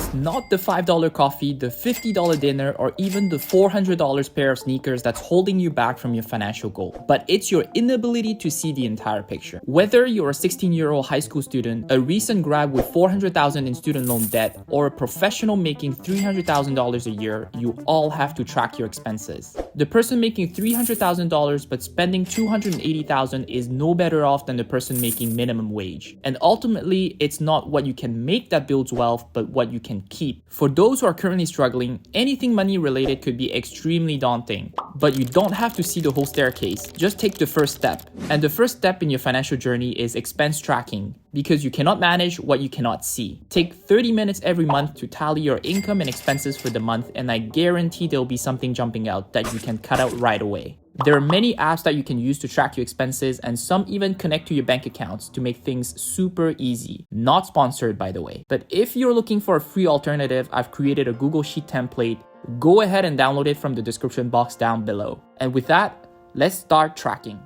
It's not the $5 coffee, the $50 dinner, or even the $400 pair of sneakers that's holding you back from your financial goal, but it's your inability to see the entire picture. Whether you're a 16-year-old high school student, a recent grad with $400,000 in student loan debt, or a professional making $300,000 a year, you all have to track your expenses. The person making $300,000 but spending $280,000 is no better off than the person making minimum wage. And ultimately, it's not what you can make that builds wealth, but what you can keep. For those who are currently struggling, anything money related could be extremely daunting. But you don't have to see the whole staircase. Just take the first step. And the first step in your financial journey is expense tracking, because you cannot manage what you cannot see. Take 30 minutes every month to tally your income and expenses for the month, and I guarantee there'll be something jumping out that you can cut out right away. There are many apps that you can use to track your expenses, and some even connect to your bank accounts to make things super easy. Not sponsored, by the way. But if you're looking for a free alternative, I've created a Google Sheet template. Go ahead and download it from the description box down below. And with that, let's start tracking.